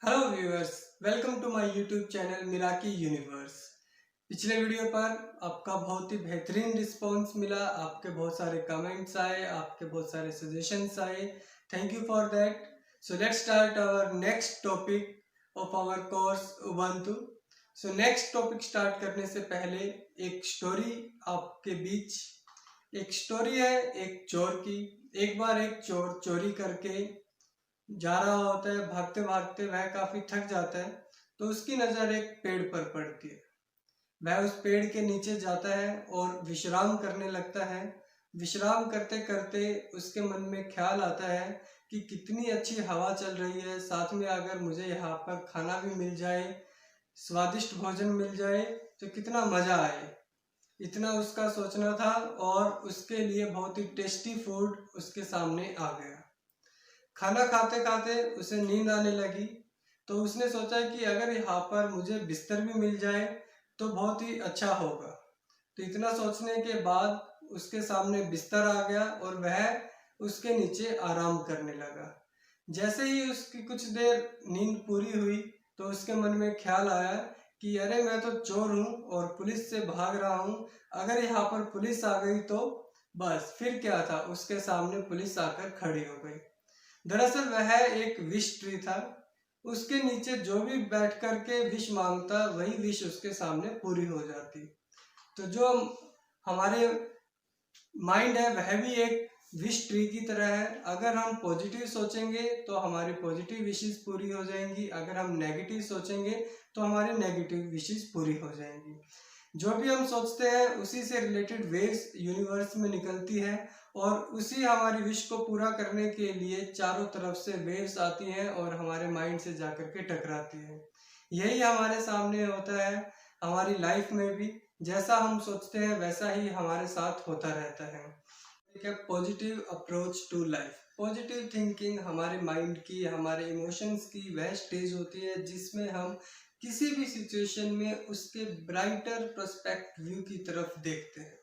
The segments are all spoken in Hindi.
Hello viewers, welcome to my YouTube channel Miraki Universe. पिछले वीडियो पर आपका बहुत ही बेहतरीन रिस्पांस मिला। आपके बहुत सारे कमेंट्स आए, आपके बहुत सारे सजेशंस आए। Thank you for that. So let's start our next topic of our course Ubuntu. So next topic start करने से पहले एक स्टोरी आपके बीच। एक स्टोरी है एक चोर की। एक बार एक चोर चोरी करके जा रहा होता है। भागते भागते वह काफी थक जाता है, तो उसकी नजर एक पेड़ पर पड़ती है। वह उस पेड़ के नीचे जाता है और विश्राम करने लगता है। विश्राम करते करते उसके मन में ख्याल आता है कि कितनी अच्छी हवा चल रही है, साथ में अगर मुझे यहाँ पर खाना भी मिल जाए, स्वादिष्ट भोजन मिल जाए तो कितना मजा आए। इतना उसका सोचना था और उसके लिए बहुत ही टेस्टी फूड उसके सामने आ गया। खाना खाते खाते उसे नींद आने लगी, तो उसने सोचा कि अगर यहाँ पर मुझे बिस्तर भी मिल जाए तो बहुत ही अच्छा होगा। तो इतना सोचने के बाद उसके सामने बिस्तर आ गया और वह उसके नीचे आराम करने लगा। जैसे ही उसकी कुछ देर नींद पूरी हुई तो उसके मन में ख्याल आया कि अरे मैं तो चोर हूँ और पुलिस से भाग रहा हूँ। अगर यहाँ पर पुलिस आ गई तो बस फिर क्या था, उसके सामने पुलिस आकर खड़ी हो गई। दरअसल वह एक विश ट्री था। उसके नीचे जो भी बैठ कर के विश मांगता वही विश उसके सामने पूरी हो जाती। तो जो हमारे माइंड है वह भी एक विश ट्री की तरह है। अगर हम पॉजिटिव सोचेंगे तो हमारी पॉजिटिव विशेस पूरी हो जाएंगी, अगर हम नेगेटिव सोचेंगे तो हमारी नेगेटिव विशेस पूरी हो जाएंगी। जो भी हम सोचते हैं उसी से रिलेटेड वेव्स यूनिवर्स में निकलती है और उसी हमारी विश को पूरा करने के लिए चारों तरफ से वेव्स आती हैं और हमारे माइंड से जाकर के टकराती हैं। यही हमारे सामने होता है हमारी लाइफ में भी। जैसा हम सोचते हैं वैसा ही हमारे साथ होता रहता है। एक positive approach to life. Positive thinking हमारे माइंड की, हमारे इमोशंस की वह स्टेज होती है जिसमें हम किसी भी सिचुएशन में उसके ब्राइटर पर्सपेक्ट व्यू की तरफ देखते हैं।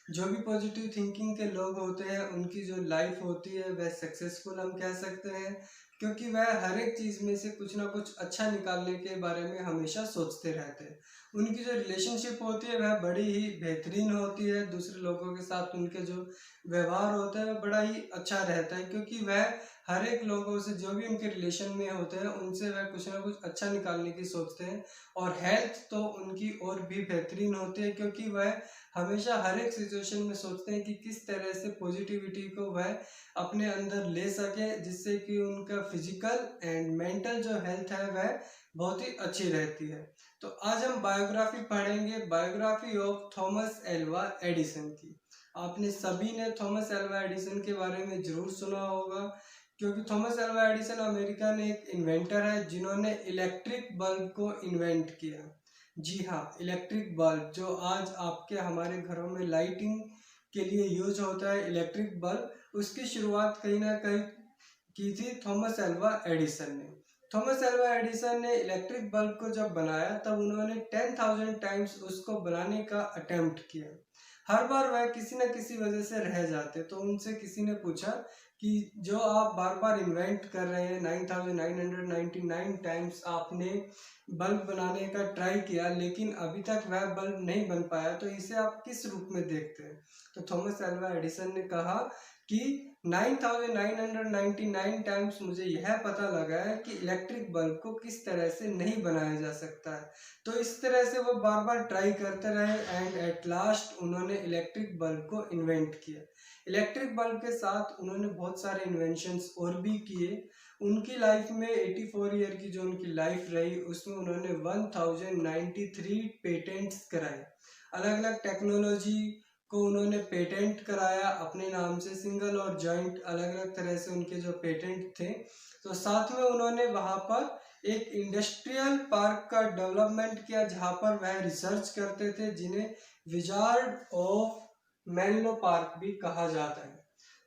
जो भी पॉजिटिव थिंकिंग के लोग होते हैं उनकी जो लाइफ होती है वह सक्सेसफुल हम कह सकते हैं, क्योंकि वह हर एक चीज़ में से कुछ ना कुछ अच्छा निकालने के बारे में हमेशा सोचते रहते हैं। उनकी जो रिलेशनशिप होती है वह बड़ी ही बेहतरीन होती है। दूसरे लोगों के साथ उनके जो व्यवहार होता है वह बड़ा ही अच्छा रहता है, क्योंकि वह हर एक लोगों से जो भी उनके रिलेशन में होते हैं उनसे वह कुछ ना कुछ अच्छा निकालने की सोचते हैं। और हेल्थ तो उनकी और भी बेहतरीन होती है, क्योंकि वह हमेशा हर एक सिचुएशन में सोचते हैं कि किस तरह से पॉजिटिविटी को वह अपने अंदर ले सके, जिससे कि उनका फिजिकल एंड मेंटल जो हेल्थ है वह बहुत ही अच्छी रहती है। तो आज हम बायोग्राफी पढ़ेंगे, biography of Thomas Alva Edison की। आपने सभी ने थॉमस एल्वा एडिसन के बारे में जरूर सुना होगा, क्योंकि थॉमस एल्वा एडिसन अमेरिका में एक इन्वेंटर है जिन्होंने इलेक्ट्रिक बल्ब को इन्वेंट किया। जी हाँ, इलेक्ट्रिक बल्ब जो आज आपके हमारे घरों में लाइटिंग के लिए यूज होता है, इलेक्ट्रिक बल्ब, उसकी शुरुआत कहीं ना कहीं की थी थॉमस एल्वा एडिसन ने। थॉमस एल्वा एडिसन ने इलेक्ट्रिक बल्ब को जब बनाया तब उन्होंने 10,000 टाइम्स उसको बनाने का अटेम्प्ट किया। हर बार वह किसी न किसी वजह से रह जाते, तो उनसे किसी ने पूछा कि जो आप बार बार इन्वेंट कर रहे हैं, 9,999 टाइम्स आपने बल्ब बनाने का ट्राई किया लेकिन अभी तक वह बल्ब नहीं बन पाया, तो इसे आप किस रूप में देखते हैं? तो थॉमस एल्वा एडिसन ने कहा कि 9,999 टाइम्स मुझे यह पता लगा है कि इलेक्ट्रिक बल्ब को किस तरह से नहीं बनाया जा सकता है। तो इस तरह से वो बार बार ट्राई करते रहे एंड एट लास्ट उन्होंने इलेक्ट्रिक बल्ब को इन्वेंट किया। इलेक्ट्रिक बल्ब के साथ उन्होंने बहुत सारे इन्वेंशंस और भी किए। उनकी लाइफ में 84 ईयर की जो उनकी लाइफ रही उसमें उन्होंने 1093 पेटेंट्स कराए। अलग अलग टेक्नोलॉजी को उन्होंने पेटेंट कराया अपने नाम से, सिंगल और जॉइंट अलग अलग तरह से उनके जो पेटेंट थे। तो साथ में उन्होंने वहाँ पर एक इंडस्ट्रियल पार्क का डेवलपमेंट किया जहाँ पर वह रिसर्च करते थे, जिन्हें विजार्ड ऑफ मेनलो पार्क भी कहा जाता है,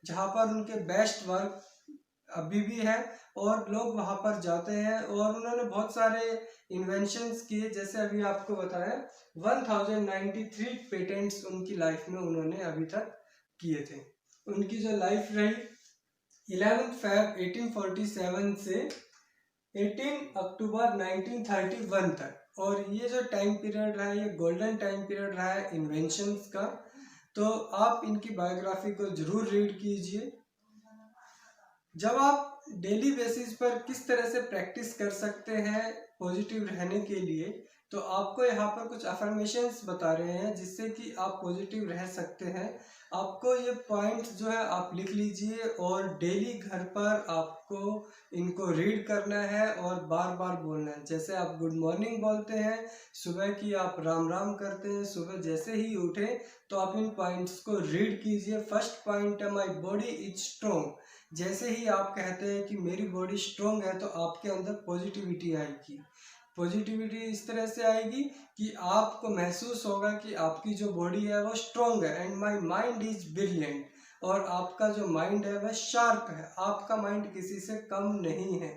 जहाँ पर उनके बेस्ट वर्क अभी भी है और लोग वहाँ पर जाते हैं। और उन्होंने बहुत सारे इन्वेंशंस किए, जैसे अभी आपको बताया 1093 पेटेंट्स उनकी लाइफ में उन्होंने अभी तक किए थे। उनकी जो लाइफ रही 11 फरवरी 1847 से 18 अक्टूबर 1931 तक। और ये जो टाइम पीरियड रहा है ये गोल्डन टाइम पीरियड रहा है इन्वेंशंस का। तो आप इनकी बायोग्राफी को जरूर रीड कीजिए। जब आप डेली बेसिस पर किस तरह से प्रैक्टिस कर सकते हैं पॉजिटिव रहने के लिए, तो आपको यहाँ पर कुछ अफर्मेशंस बता रहे हैं जिससे कि आप पॉजिटिव रह सकते हैं। आपको ये पॉइंट्स जो है आप लिख लीजिए और डेली घर पर आपको इनको रीड करना है और बार बार बोलना है। जैसे आप गुड मॉर्निंग बोलते हैं, सुबह की आप राम राम करते हैं, सुबह जैसे ही उठे तो आप इन पॉइंट्स को रीड कीजिए। फर्स्ट पॉइंट है माई बॉडी इज स्ट्रोंग। जैसे ही आप कहते हैं कि मेरी बॉडी स्ट्रोंग है तो आपके अंदर पॉजिटिविटी आएगी। पॉजिटिविटी इस तरह से आएगी कि आपको महसूस होगा कि आपकी जो बॉडी है वो स्ट्रोंग है। And my mind is brilliant. और आपका जो माइंड है वह शार्प है, आपका माइंड किसी से कम नहीं है।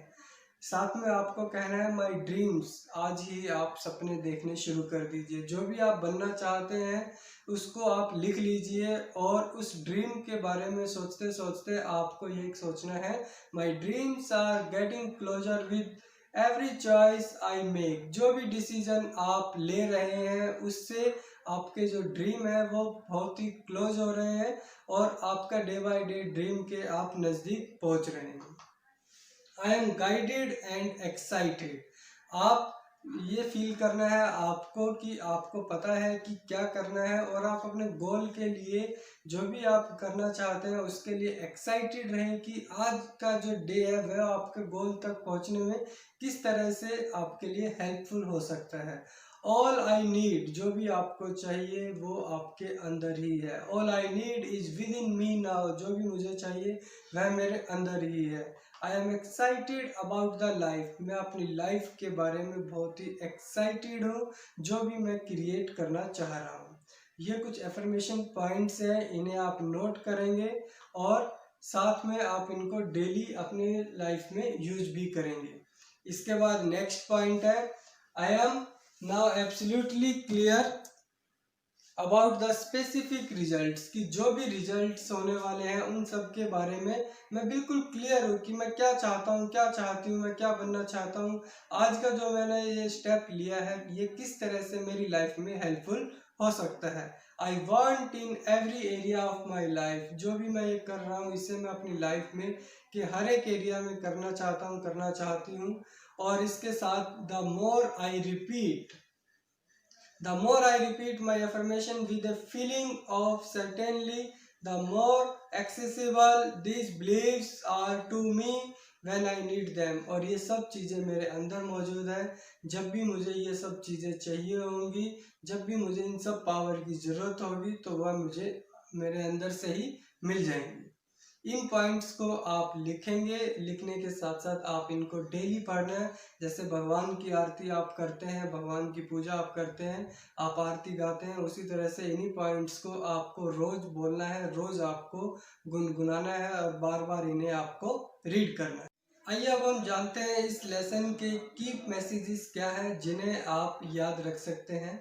साथ में आपको कहना है माय ड्रीम्स। आज ही आप सपने देखने शुरू कर दीजिए। जो भी आप बनना चाहते हैं उसको आप लिख लीजिए और उस ड्रीम के बारे में सोचते सोचते आपको ये सोचना है my dreams are getting closer with every choice I make. जो भी डिसीजन आप ले रहे हैं उससे आपके जो ड्रीम है वो बहुत ही क्लोज हो रहे हैं और आपका डे बाय डे ड्रीम के आप नज़दीक पहुंच रहे हैं। I am guided and excited. आप ये फील करना है आपको कि आपको पता है कि क्या करना है और आप अपने गोल के लिए जो भी आप करना चाहते हैं उसके लिए एक्साइटेड रहें कि आज का जो डे है वह आपके गोल तक पहुंचने में किस तरह से आपके लिए हेल्पफुल हो सकता है। ऑल आई नीड, जो भी आपको चाहिए वो आपके अंदर ही है। All I need is with in me now, जो भी मुझे चाहिए वह मेरे अंदर ही है। I am excited about the life, मैं अपनी लाइफ के बारे में बहुत ही एक्साइटेड हूँ जो भी मैं क्रिएट करना चाह रहा हूँ। ये कुछ एफर्मेशन पॉइंट्स हैं, इन्हें आप नोट करेंगे और साथ में आप इनको डेली अपने लाइफ में यूज भी करेंगे। इसके बाद नेक्स्ट पॉइंट है I am now absolutely clear about the specific results, कि जो भी रिजल्ट्स होने वाले हैं उन सब के बारे में मैं बिल्कुल क्लियर हूँ कि मैं क्या चाहता हूँ, क्या चाहती हूँ, मैं क्या बनना चाहता हूँ। आज का जो मैंने ये स्टेप लिया है ये किस तरह से मेरी लाइफ में हेल्पफुल हो सकता है। I want in every area of my life, जो भी मैं ये कर रहा हूँ इसे मैं अपनी लाइफ में कि हर एक एरिया में करना चाहता हूँ, करना चाहती हूँ। और इसके साथ the more I repeat, the more I repeat my affirmation with a feeling of certainty, the more accessible these beliefs are to me when I need them। और ये सब चीज़ें मेरे अंदर मौजूद है। जब भी मुझे ये सब चीज़ें चाहिए होंगी, जब भी मुझे इन सब पावर की ज़रूरत होगी तो वह मुझे मेरे अंदर से ही मिल जाएंगी। इन पॉइंट्स को आप लिखेंगे, लिखने के साथ साथ आप इनको डेली पढ़ना है। जैसे भगवान की आरती आप करते हैं, भगवान की पूजा आप करते हैं, आप आरती गाते हैं, उसी तरह से इन्हीं पॉइंट्स को आपको रोज बोलना है, रोज आपको गुनगुनाना है और बार बार इन्हें आपको रीड करना है। आइए अब हम जानते हैं इस लेसन के की मैसेजेस क्या हैं जिन्हें आप याद रख सकते हैं।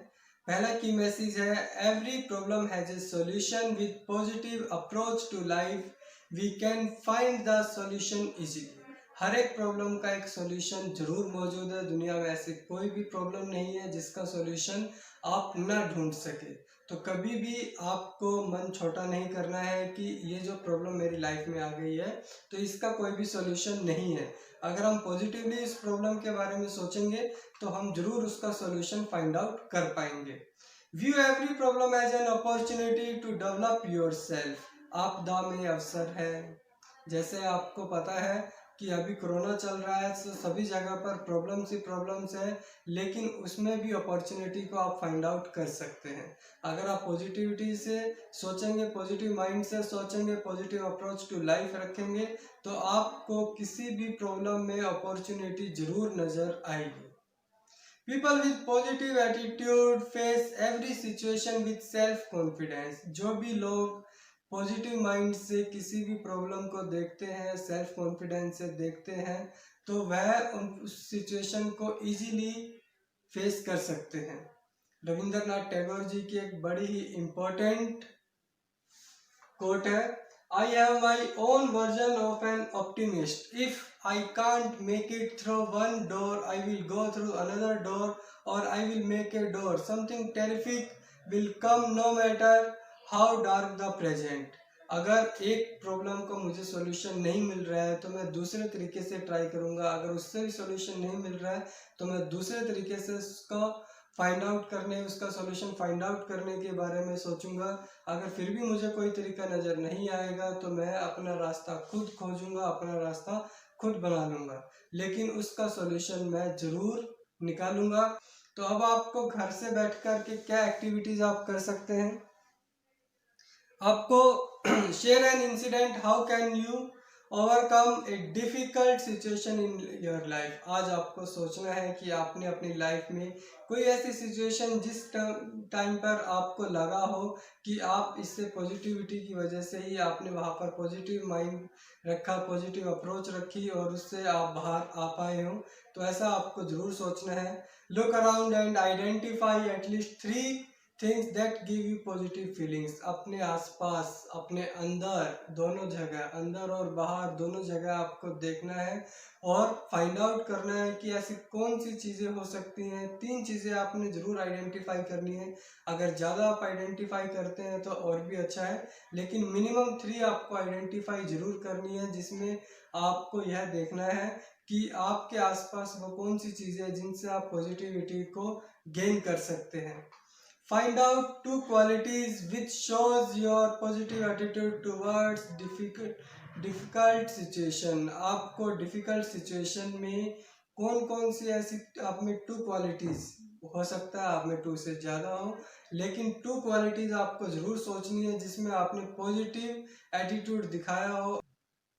पहला की मैसेज है every problem has a solution with positive approach to life we can find the solution easily. हर एक प्रॉब्लम का एक सॉल्यूशन जरूर मौजूद है। दुनिया में ऐसी कोई भी प्रॉब्लम नहीं है जिसका सॉल्यूशन आप ना ढूंढ सके। तो कभी भी आपको मन छोटा नहीं करना है कि ये जो प्रॉब्लम मेरी लाइफ में आ गई है तो इसका कोई भी सॉल्यूशन नहीं है। अगर हम पॉजिटिवली इस प्रॉब्लम के बारे में सोचेंगे तो हम जरूर उसका सॉल्यूशन फाइंड आउट कर पाएंगे। View every problem as an opportunity to develop yourself. आपदा में अवसर है। जैसे आपको पता है कि अभी कोरोना चल रहा है तो सभी जगह पर प्रॉब्लम्स ही प्रॉब्लम्स है, लेकिन उसमें भी अपॉर्चुनिटी को आप फाइंड आउट कर सकते हैं। अगर आप पॉजिटिविटी से सोचेंगे, पॉजिटिव माइंड से सोचेंगे, पॉजिटिव अप्रोच टू लाइफ रखेंगे तो आपको किसी भी प्रॉब्लम में अपॉर्चुनिटी जरूर नज़र आएगी। People with positive attitude face every situation with self confidence. जो भी लोग पॉजिटिव माइंड से किसी भी प्रॉब्लम को देखते हैं, सेल्फ कॉन्फिडेंस से देखते हैं, तो वह उस सिचुएशन को इजीली फेस कर सकते हैं। रविंद्रनाथ टैगोर जी की एक बड़ी ही इम्पोर्टेंट कोट है I have my own version of an optimist. If I can't make it through one door, I will go through another door, or I will make a door. Something terrific will come no matter how dark the present. अगर एक प्रॉब्लम का मुझे सॉल्यूशन नहीं मिल रहा है तो मैं दूसरे तरीके से ट्राई करूंगा, अगर उससे भी सॉल्यूशन नहीं मिल रहा है तो मैं दूसरे तरीके से उसका सॉल्यूशन फाइंड आउट करने के बारे में सोचूंगा। अगर फिर भी मुझे कोई तरीका नज़र नहीं आएगा तो मैं अपना रास्ता खुद खोजूंगा, अपना रास्ता खुद बना लूंगा, लेकिन उसका सॉल्यूशन मैं ज़रूर निकालूंगा। तो अब आपको घर से बैठ कर के क्या एक्टिविटीज़ आप कर सकते हैं। आपको share an incident, how can you overcome a difficult situation in your life. आज आपको सोचना है कि आपने अपनी लाइफ में कोई ऐसी सिचुएशन जिस टाइम पर आपको लगा हो कि आप इससे पॉजिटिविटी की वजह से ही आपने वहाँ पर पॉजिटिव माइंड रखा, पॉजिटिव अप्रोच रखी और उससे आप बाहर आ पाए हो, तो ऐसा आपको ज़रूर सोचना है। Look around and identify at least 3 things that give you positive feelings. अपने आसपास, अपने अंदर, दोनों जगह, अंदर और बाहर दोनों जगह आपको देखना है और फाइंड आउट करना है कि ऐसी कौन सी चीज़ें हो सकती हैं। 3 चीज़ें आपने ज़रूर आइडेंटिफाई करनी है। अगर ज़्यादा आप आइडेंटिफाई करते हैं तो और भी अच्छा है, लेकिन मिनिमम 3 आपको आइडेंटिफाई ज़रूर करनी है, जिसमें आपको यह देखना है कि आपके आसपास वो कौन सी चीज़ें हैं जिनसे आप पॉजिटिविटी को गेन कर सकते हैं। Find out 2 qualities which shows your positive attitude towards difficult situation। आपको difficult situation में कौन कौन सी ऐसी आप में 2 qualities, हो सकता है आप में 2 से ज़्यादा हो, लेकिन 2 qualities आपको ज़रूर सोचनी है जिसमें आपने पॉजिटिव एटीट्यूड दिखाया हो।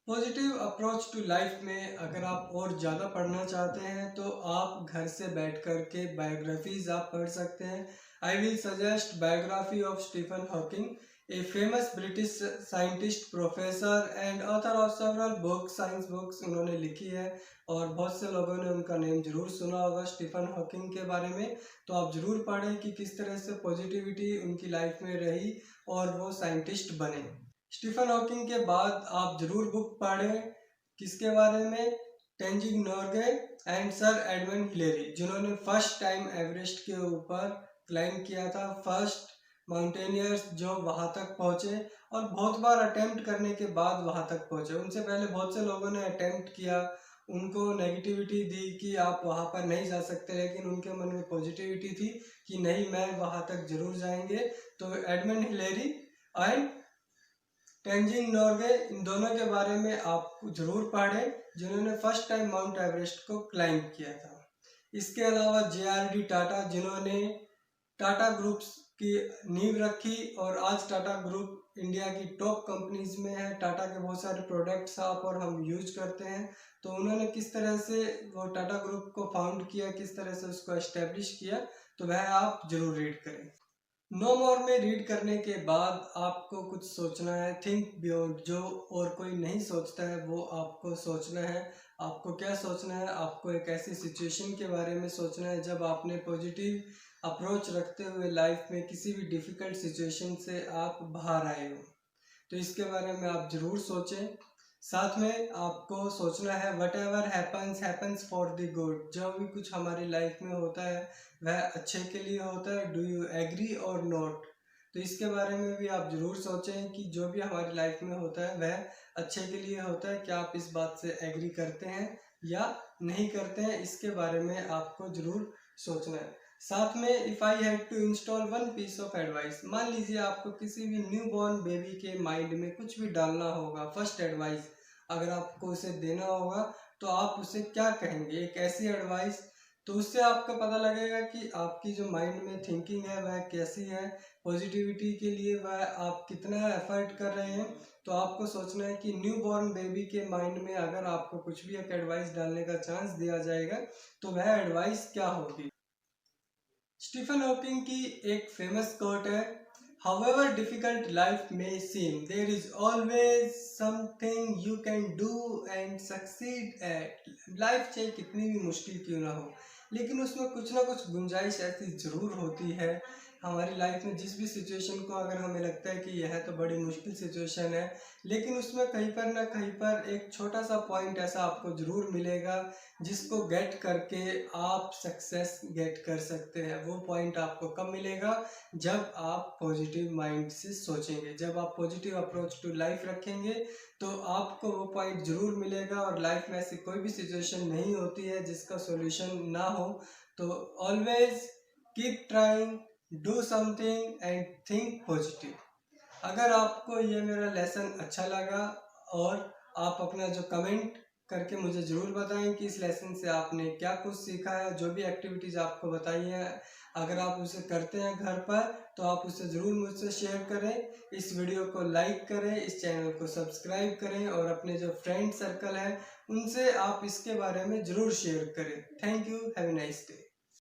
पॉजिटिव अप्रोच टू लाइफ में अगर आप और ज़्यादा पढ़ना चाहते हैं तो आप घर से बैठ कर के बायोग्राफीज आप पढ़ सकते हैं। I will suggest biography of Stephen Hawking, a famous British scientist, professor and author of several books, science books उन्होंने लिखी है और बहुत से लोगों ने उनका नेम जरूर सुना होगा स्टीफन हॉकिंग के बारे में। तो आप ज़रूर पढ़ें कि किस तरह से पॉजिटिविटी उनकी लाइफ में रही और वो साइंटिस्ट बने। स्टीफन हॉकिंग के बाद आप जरूर बुक पढ़ें, किसके बारे में, Tenzing Norgay and sir Edmund Hillary, जिन्होंने फर्स्ट टाइम एवरेस्ट के ऊपर क्लाइंब किया था, फर्स्ट माउंटेनियर्स जो वहां तक पहुंचे और बहुत बार अटेम्प्ट करने के बाद वहां तक पहुंचे। उनसे पहले बहुत से लोगों ने अटेम्प्ट किया, उनको नेगेटिविटी दी कि आप वहां पर नहीं जा सकते, लेकिन उनके मन में पॉजिटिविटी थी कि नहीं, मैं वहां तक जरूर जाएंगे। तो Edmund Hillary and Tenzing Norgay, इन दोनों के बारे में आप जरूर पढ़ें, जिन्होंने फर्स्ट टाइम माउंट एवरेस्ट को क्लाइंब किया था। इसके अलावा JRD टाटा, जिन्होंने टाटा ग्रुप्स की नींव रखी और आज टाटा ग्रुप इंडिया की टॉप कंपनीज में है। टाटा के बहुत सारे प्रोडक्ट्स आप और हम यूज करते हैं, तो उन्होंने किस तरह से वो टाटा ग्रुप को फाउंड किया, किस तरह से उसको एस्टेब्लिश किया, तो वह आप जरूर रीड करें। नो मोर में रीड करने के बाद आपको कुछ सोचना है, थिंक बियॉन्ड, जो और कोई नहीं सोचता है वो आपको सोचना है। आपको क्या सोचना है, आपको एक ऐसी सिचुएशन के बारे में सोचना है जब आपने पॉजिटिव अप्रोच रखते हुए लाइफ में किसी भी डिफ़िकल्ट सिचुएशन से आप बाहर आए हो, तो इसके बारे में आप ज़रूर सोचें। साथ में आपको सोचना है what ever happens happens for the good, जो भी कुछ हमारी लाइफ में होता है वह अच्छे के लिए होता है। डू यू एग्री और नॉट, तो इसके बारे में भी आप ज़रूर सोचें कि जो भी हमारी लाइफ में होता है वह अच्छे के लिए होता है। क्या आप इस बात से एग्री करते हैं या नहीं करते हैं, इसके बारे में आपको ज़रूर सोचना है। साथ में if I had to install 1 piece of advice, मान लीजिए आपको किसी भी न्यू बॉर्न बेबी के माइंड में कुछ भी डालना होगा, फर्स्ट एडवाइस अगर आपको उसे देना होगा तो आप उसे क्या कहेंगे, एक ऐसी एडवाइस, तो उससे आपको पता लगेगा कि आपकी जो माइंड में थिंकिंग है वह कैसी है, पॉजिटिविटी के लिए वह आप कितना एफर्ट कर रहे हैं। तो आपको सोचना है कि न्यू बॉर्न बेबी के माइंड में अगर आपको कुछ भी एक एडवाइस डालने का चांस दिया जाएगा तो वह एडवाइस क्या होगी। स्टीफन हॉकिंग की एक फेमस कोट है, however difficult life may seem, there is always something you can do and succeed at। Life चाहे कितनी भी मुश्किल क्यों ना हो, लेकिन उसमें कुछ ना कुछ गुंजाइश ऐसी ज़रूर होती है हमारी लाइफ में जिस भी सिचुएशन को अगर हमें लगता है कि यह तो बड़ी मुश्किल सिचुएशन है, लेकिन उसमें कहीं पर ना कहीं पर एक छोटा सा पॉइंट ऐसा आपको ज़रूर मिलेगा जिसको गेट करके आप सक्सेस गेट कर सकते हैं। वो पॉइंट आपको कब मिलेगा? जब आप पॉजिटिव माइंड से सोचेंगे, जब आप पॉजिटिव अप्रोच टू लाइफ रखेंगे तो आपको वो पॉइंट ज़रूर मिलेगा। और लाइफ में ऐसी कोई भी सिचुएशन नहीं होती है जिसका सॉल्यूशन ना हो। तो always keep trying, do something and think positive. अगर आपको ये मेरा लेसन अच्छा लगा और आप अपना जो कमेंट करके मुझे ज़रूर बताएं कि इस लेसन से आपने क्या कुछ सीखा है। जो भी एक्टिविटीज़ आपको बताई हैं, अगर आप उसे करते हैं घर पर तो आप उसे ज़रूर मुझसे शेयर करें। इस वीडियो को लाइक करें, इस चैनल को सब्सक्राइब करें और अपने जो फ्रेंड सर्कल है उनसे आप इसके बारे में ज़रूर शेयर करें। Thank you, have a nice day.